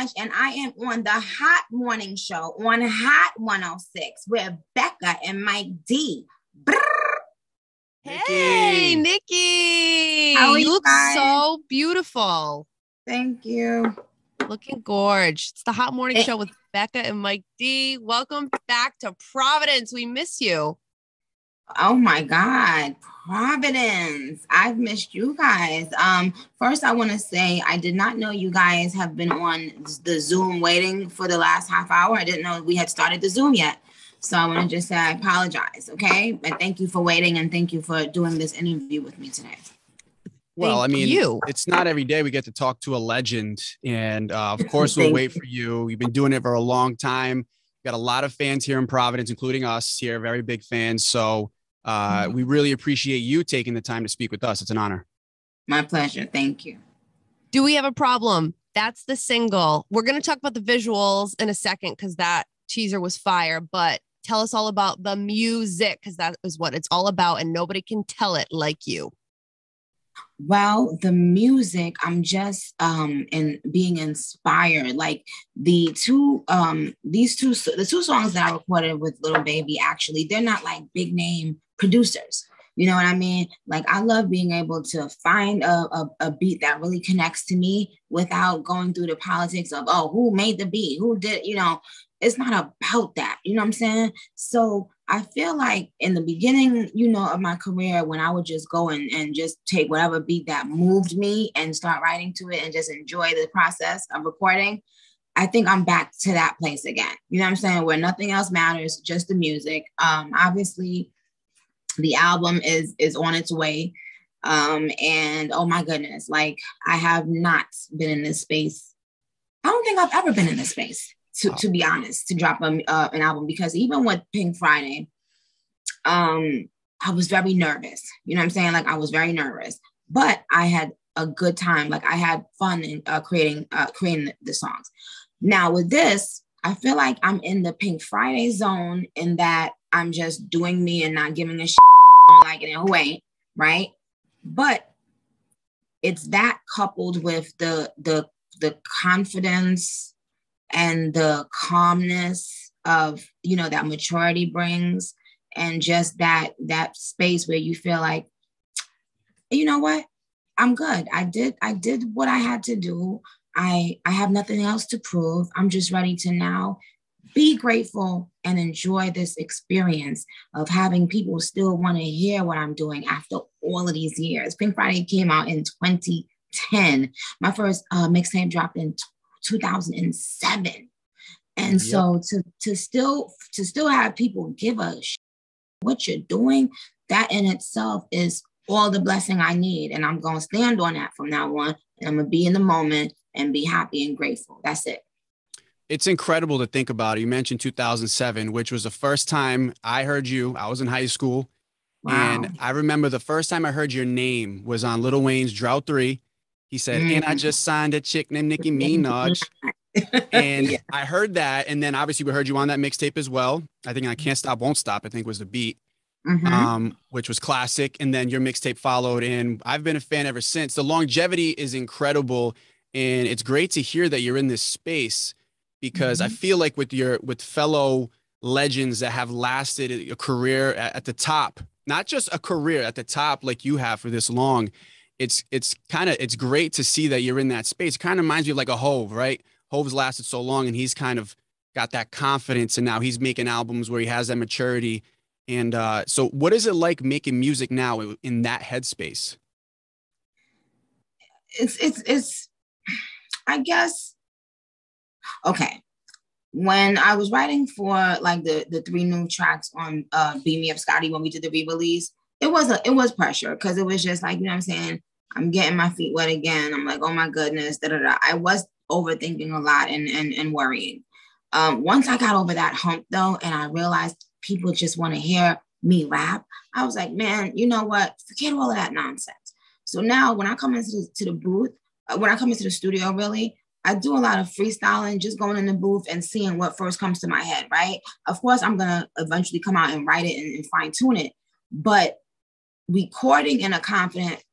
Minaj, and I am on the Hot Morning Show on Hot 106 with Bekah and mikeD. Hey, Nicki. How are you look guys? so beautiful. Thank you. Looking gorge. It's the Hot Morning Show with Bekah and mikeD. Welcome back to Providence. We miss you. Oh my God, Providence. I've missed you guys. First I want to say I did not know you guys have been on the Zoom waiting for the last half hour. I didn't know we had started the Zoom yet. So I want to just say I apologize, okay? But thank you for waiting and thank you for doing this interview with me today. Well, I mean, it's not every day we get to talk to a legend. And of course, we'll wait for you. You've been doing it for a long time. Got a lot of fans here in Providence, including us here, very big fans. So we really appreciate you taking the time to speak with us. It's an honor. My pleasure. Thank you. Do we have a problem? That's the single. We're going to talk about the visuals in a second because that teaser was fire. But tell us all about the music because that is what it's all about. And nobody can tell it like you. Well, the music, I'm just being inspired. Like the two songs that I recorded with Lil Baby, actually, they're not like big name producers. You know what I mean? Like I love being able to find a beat that really connects to me without going through the politics of, oh, who made the beat? Who did, you know, it's not about that. You know what I'm saying? So I feel like in the beginning, you know, of my career, when I would just go and just take whatever beat that moved me and start writing to it and just enjoy the process of recording, I think I'm back to that place again. You know what I'm saying? Where nothing else matters, just the music. Obviously, the album is on its way. And oh my goodness, like I have not been in this space. I don't think I've ever been in this space. To be honest, to drop an album, because even with Pink Friday, I was very nervous. You know what I'm saying? Like I was very nervous, but I had a good time. Like I had fun in creating the songs. Now with this, I feel like I'm in the Pink Friday zone in that I'm just doing me and not giving a shit, like it who ain't, right? But it's that coupled with the confidence and the calmness of, you know, that maturity brings, and just that space where you feel like, you know what, I'm good. I did what I had to do. I have nothing else to prove. I'm just ready to now be grateful and enjoy this experience of having people still want to hear what I'm doing after all of these years. Pink Friday came out in 2010. My first mixtape dropped in 2007, and so to still have people give a what you're doing, that in itself is all the blessing I need, and I'm gonna stand on that from now on, and I'm gonna be in the moment and be happy and grateful. That's it. It's incredible to think about. You mentioned 2007, which was the first time I heard you. I was in high school. Wow. And I remember the first time I heard your name was on Lil Wayne's Drought 3. He said, and I just signed a chick named Nicki Minaj. And I heard that. And then obviously we heard you on that mixtape as well. I think I Can't Stop, Won't Stop, I think was the beat, which was classic. And then your mixtape followed. And I've been a fan ever since. The longevity is incredible. And it's great to hear that you're in this space, because I feel like with fellow legends that have lasted a career at the top, not just a career at the top like you have for this long, it's great to see that you're in that space. It kind of reminds me of like a Hove, right? Hove's lasted so long and he's kind of got that confidence, and now he's making albums where he has that maturity. And so what is it like making music now in that headspace? It's I guess, okay. When I was writing for like the 3 new tracks on Beam Me Up Scotty, when we did the re-release, it was pressure, because it was just like, you know what I'm saying, I'm getting my feet wet again. I'm like, oh my goodness, I was overthinking a lot and worrying. Once I got over that hump though, and I realized people just want to hear me rap, I was like, man, you know what? Forget all of that nonsense. So now when I come into the booth, when I come into the studio, really, I do a lot of freestyling, just going in the booth and seeing what first comes to my head, right? Of course, I'm going to eventually come out and write it and fine tune it. But recording in a confident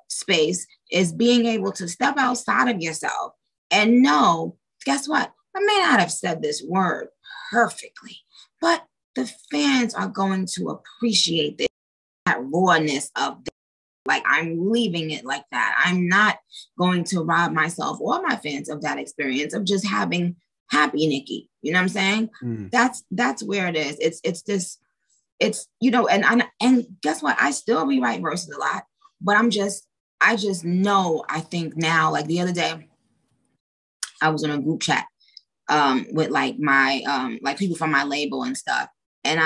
space is being able to step outside of yourself and know guess what? I may not have said this word perfectly, but the fans are going to appreciate that rawness of this. Like, I'm leaving it like that. I'm not going to rob myself or my fans of that experience of just having happy Nicki. You know what I'm saying? That's where it is. It's you know, and guess what? I still rewrite verses a lot, but I just know, I think now, like the other day, I was in a group chat with like my like people from my label and stuff. And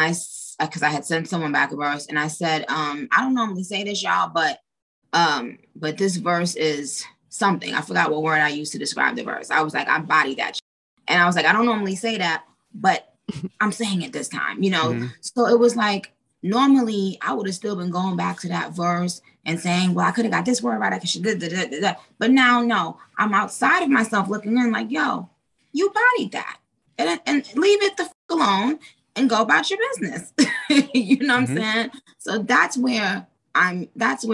because I had sent someone back a verse, and I said, I don't normally say this, y'all, but this verse is something. I forgot what word I used to describe the verse. I was like, I body that shit. And I was like, I don't normally say that, but I'm saying it this time, you know? So it was like, normally I would have still been going back to that verse and saying, well, I could have got this word right. I should, but now, no, I'm outside of myself looking in like, yo, you bodied that, and leave it the fuck alone and go about your business. You know what I'm saying? So that's where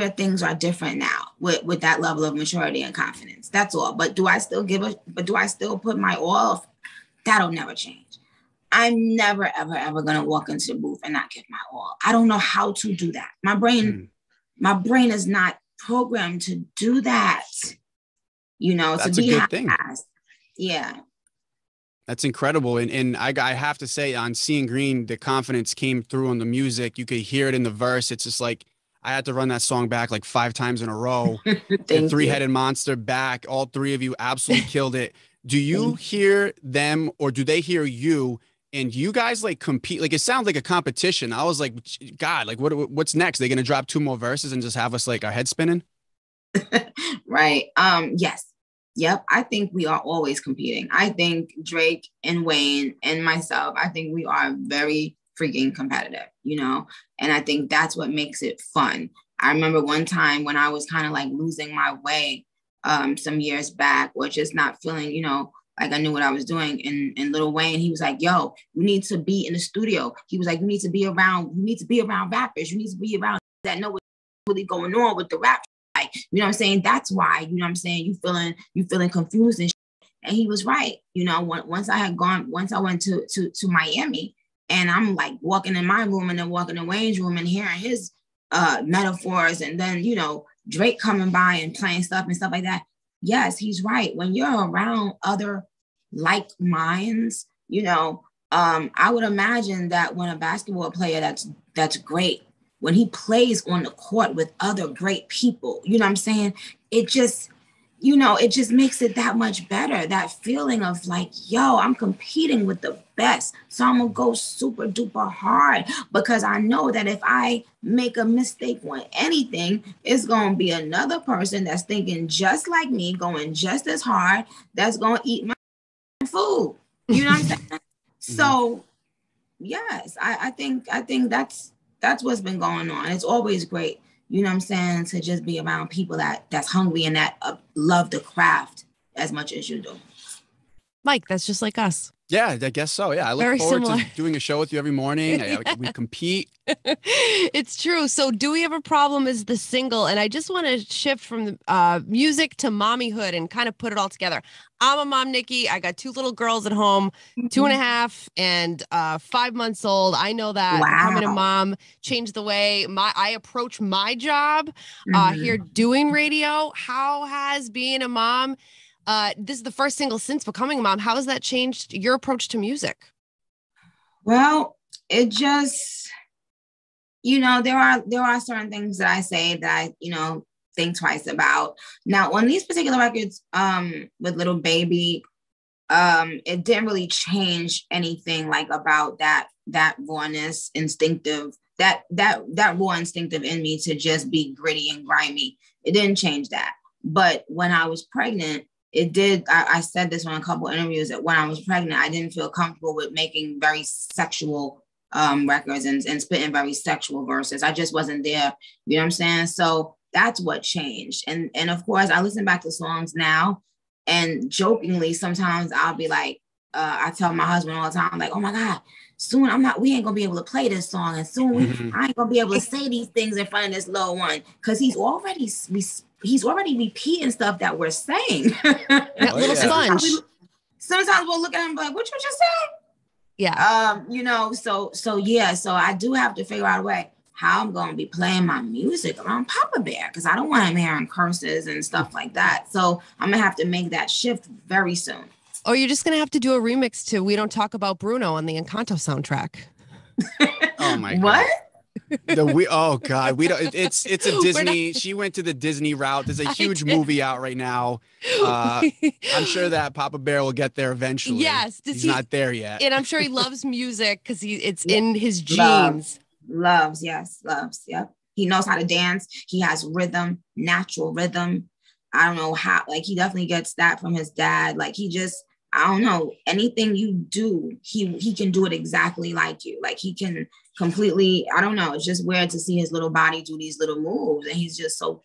things are different now with that level of maturity and confidence. That's all. But do I still put my all? That'll never change. I'm never, ever, ever going to walk into the booth and not give my all. I don't know how to do that. My brain is not programmed to do that. You know, that's to be a good thing. Yeah. That's incredible. And I have to say, on Seeing Green, the confidence came through on the music. You could hear it in the verse. It's just like, I had to run that song back like 5 times in a row. The Three-Headed Monster back. All 3 of you absolutely killed it. Do you hear them, or do they hear you? And you guys like compete? Like, it sounds like a competition. I was like, God, like what's next? They're going to drop 2 more verses and just have us like our head spinning? Right. Yes. Yep. I think we are always competing. I think Drake and Wayne and myself, I think we are very freaking competitive, you know, and I think that's what makes it fun. I remember one time when I was kind of like losing my way some years back, or just not feeling, you know, like I knew what I was doing. And Lil Wayne, he was like, yo, you need to be in the studio. He was like, you need to be around rappers. You need to be around that know what's really going on with the rap. Like, you know what I'm saying? That's why, you know what I'm saying? You feeling confused and shit. And he was right. You know, once I went to Miami, and I'm like walking in my room and then walking in Wayne's room and hearing his metaphors, and then, you know, Drake coming by and playing stuff and stuff like that. Yes, he's right. When you're around other like minds, you know, I would imagine that when a basketball player that's great, when he plays on the court with other great people, you know what I'm saying? It just, you know, it just makes it that much better. That feeling of like, yo, I'm competing with the best. So I'm going to go super duper hard, because I know that if I make a mistake on anything, it's going to be another person that's thinking just like me, going just as hard, that's going to eat my food. You know what I'm saying? So yes, I think that's what's been going on. It's always great, you know what I'm saying, to just be around people that's hungry and that love the craft as much as you do. Mike, that's just like us. Yeah, I guess so. Yeah, I look forward to doing a show with you every morning. We compete. It's true. So Do We Have a Problem is the single. And I just want to shift from music to mommyhood and kind of put it all together. I'm a mom, Nicki. I got 2 little girls at home, 2.5 and 5 months old. I know that becoming a mom changed the way I approach my job here doing radio. How has being a mom, this is the first single since becoming a mom, how has that changed your approach to music? Well, it just, you know, there are certain things that I say that I, you know, think twice about. Now, on these particular records, with Little Baby, it didn't really change anything like about that rawness, instinctive, that raw instinctive in me to just be gritty and grimy. It didn't change that. But when I was pregnant, it did. I said this on a couple interviews, that when I was pregnant, I didn't feel comfortable with making very sexual records and spitting very sexual verses. I just wasn't there. You know what I'm saying? So that's what changed. And of course, I listen back to songs now, and jokingly, sometimes I'll be like, I tell my husband all the time, like, oh my God, soon we ain't gonna be able to play this song, and soon I ain't gonna be able to say these things in front of this little one, because he's already repeating stuff that we're saying. That little sponge. sometimes we'll look at him like, what you just say? Yeah. You know, so yeah, so I do have to figure out a way how I'm going to be playing my music around Papa Bear, because I don't want him hearing curses and stuff like that. So I'm gonna have to make that shift very soon. Or you're just gonna have to do a remix to "We Don't Talk About Bruno" on the Encanto soundtrack. Oh my what? God. Oh God, we don't. It's a Disney. She went to the Disney route. There's a huge movie out right now. I'm sure that Papa Bear will get there eventually. Yes, he's not there yet. And I'm sure he loves music because it's in his genes. Loves. Yep. He knows how to dance. He has rhythm, natural rhythm. I don't know how. Like, he definitely gets that from his dad. Like, I don't know, anything you do, he can do it exactly like you. Like, he can completely, I don't know. It's just weird to see his little body do these little moves, and he's just so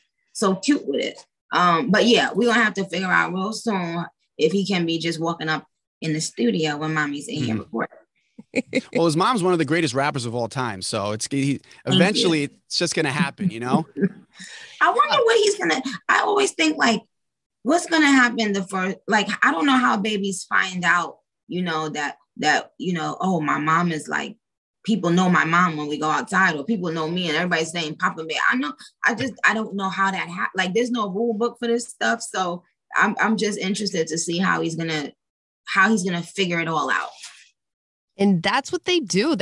cute with it. But yeah, we're gonna have to figure out real soon if he can be just walking up in the studio when mommy's in here recording. Well, his mom's one of the greatest rappers of all time, so eventually it's just gonna happen, you know. I wonder what he's gonna. I always think, like, what's gonna happen the first. Like, I don't know how babies find out, you know, that you know, oh, my mom is like, people know my mom when we go outside, or people know me, and everybody's saying Papa Bear. I don't know how that happens. Like, there's no rule book for this stuff, so I'm just interested to see how he's gonna figure it all out. And that's what they do.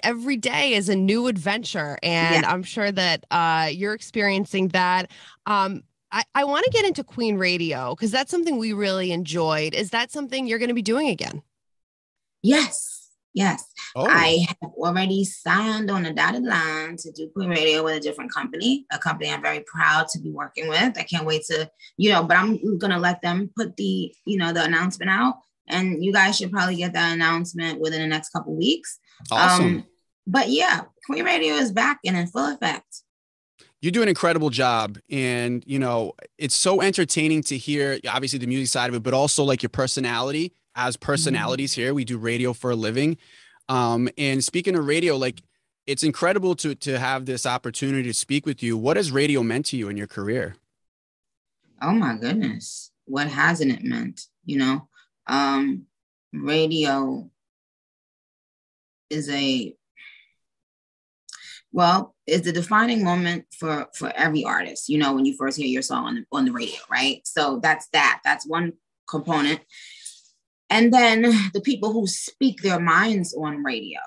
Every day is a new adventure. And I'm sure that you're experiencing that. I want to get into Queen Radio, because that's something we really enjoyed. Is that something you're going to be doing again? Yes. Oh. I have already signed on a dotted line to do Queen Radio with a different company, a company I'm very proud to be working with. I can't wait to, but I'm going to let them put the announcement out. And you guys should probably get that announcement within the next couple of weeks. Awesome. But yeah, Queen Radio is back and in full effect. You do an incredible job. And, it's so entertaining to hear, obviously, the music side of it, but also like your personality. As personalities here, we do radio for a living. And speaking of radio, like, it's incredible to have this opportunity to speak with you. What has radio meant to you in your career? Oh my goodness. What hasn't it meant? Radio is the defining moment for every artist, when you first hear your song on the radio, right? So that's one component. And then the people who speak their minds on radio,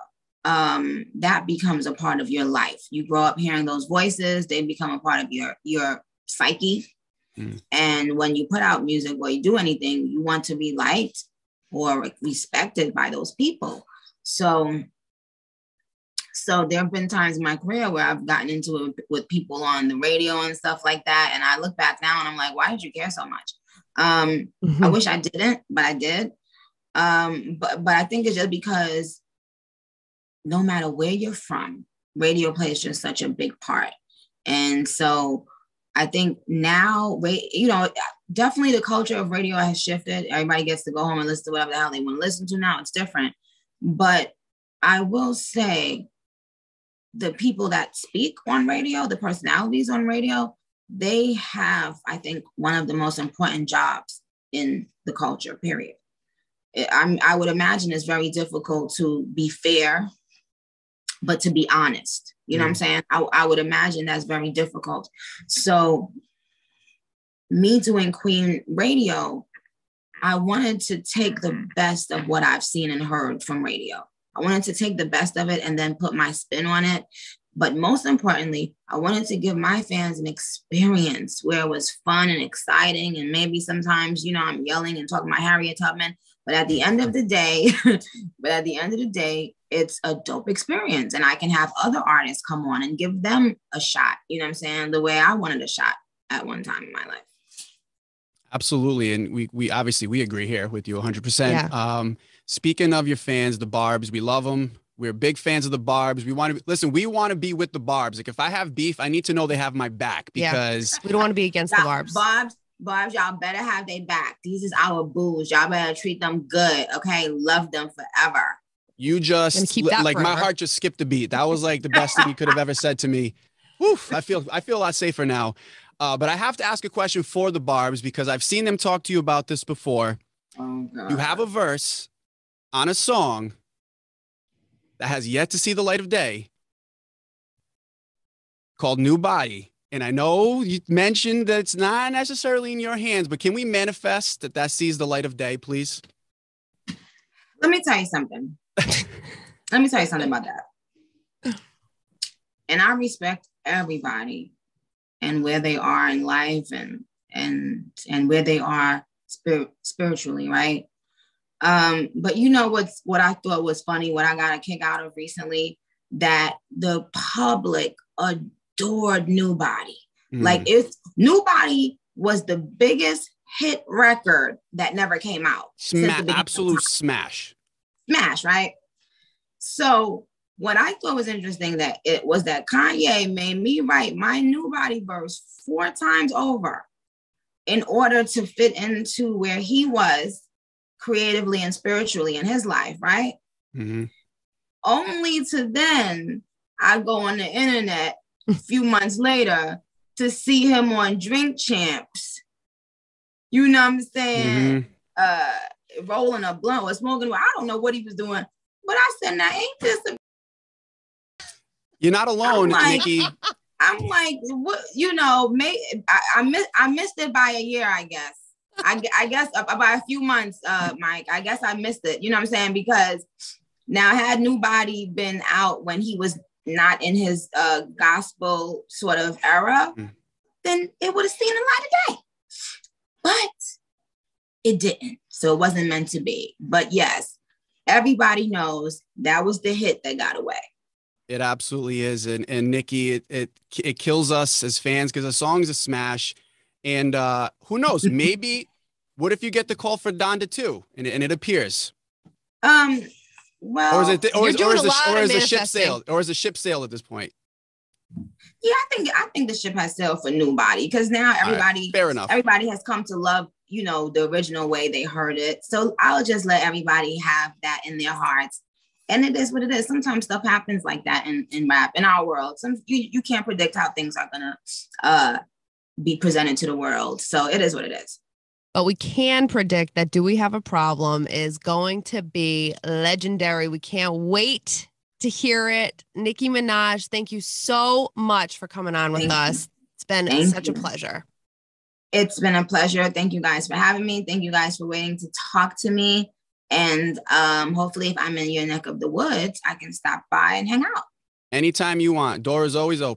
that becomes a part of your life. You grow up hearing those voices, they become a part of your psyche. And when you put out music or you do anything, you want to be liked or respected by those people. So there have been times in my career where I've gotten into it with people on the radio and stuff like that. And I look back now and I'm like, why did you care so much? I wish I didn't, but I did. But I think it's just because no matter where you're from, radio plays just such a big part. And so I think now, definitely the culture of radio has shifted. Everybody gets to go home and listen to whatever the hell they want to listen to now. It's different. But I will say the people that speak on radio, the personalities on radio, they have, I think, one of the most important jobs in the culture, period. I would imagine it's very difficult to be fair, but to be honest. You know what I'm saying? I would imagine that's very difficult. So me doing Queen Radio, I wanted to take the best of what I've seen and heard from radio. I wanted to take the best of it and then put my spin on it. But most importantly, I wanted to give my fans an experience where it was fun and exciting. And maybe sometimes, I'm yelling and talking about Harriet Tubman. But at the end of the day, it's a dope experience. And I can have other artists come on and give them a shot, you know what I'm saying? The way I wanted a shot at one time in my life. Absolutely. And we obviously, we agree here with you 100%. Yeah. Speaking of your fans, the Barbs, we love them. We're big fans of the Barbs. We want to be with the Barbs. Like, if I have beef, I need to know they have my back, because we don't want to be against the Barbs. Barbs, y'all better have their back. These is our booze. Y'all better treat them good. Okay. Love them forever. You just keep that like forever. My heart just skipped a beat. That was like the best thing you could have ever said to me. Oof, I feel a lot safer now. But I have to ask a question for the Barbs, because I've seen them talk to you about this before. Oh, God. You have a verse on a song that has yet to see the light of day called New Body. And I know you mentioned that it's not necessarily in your hands, but can we manifest that that sees the light of day, please? Let me tell you something. Let me tell you something about that. And I respect everybody and where they are in life and where they are spiritually, right? But you know what I thought was funny, what I got a kick out of recently, that the public adored New Body. Like if New Body was the biggest hit record that never came out. Absolute smash. Smash, right? So what I thought was interesting that it was that Kanye made me write my New Body verse 4 times over in order to fit into where he was creatively and spiritually in his life, right? Mm-hmm. Only to then I go on the internet a few months later to see him on Drink Champs. You know what I'm saying? Mm-hmm. Rolling a blunt or smoking. I don't know what he was doing, but I said, "Now ain't this a?" You're not alone, Nicki. I'm like, what? You know, I missed it by a year, I guess. I guess by a few months, Mike. I guess I missed it. You know what I'm saying? Because now, had New Body been out when he was not in his gospel sort of era, then it would have seen a light of day. But it didn't. So it wasn't meant to be. But yes, everybody knows that was the hit that got away. It absolutely is. And Nicki, it kills us as fans because the song's a smash. And who knows? Maybe what if you get the call for Donda 2 and it appears? Well, or is the ship sailed? Or is the ship sailed at this point? Yeah, I think the ship has sailed for New Body because now everybody, fair enough. Everybody has come to love, you know, the original way they heard it. So I'll just let everybody have that in their hearts. And it is what it is. Sometimes stuff happens like that in rap, in our world. You can't predict how things are gonna be presented to the world. So it is what it is. But we can predict that Do We Have a Problem is going to be legendary. We can't wait to hear it. Nicki Minaj, thank you so much for coming on with us. It's been such a pleasure. It's been a pleasure. Thank you guys for having me. Thank you guys for waiting to talk to me. And hopefully if I'm in your neck of the woods, I can stop by and hang out. Anytime you want. Door is always open.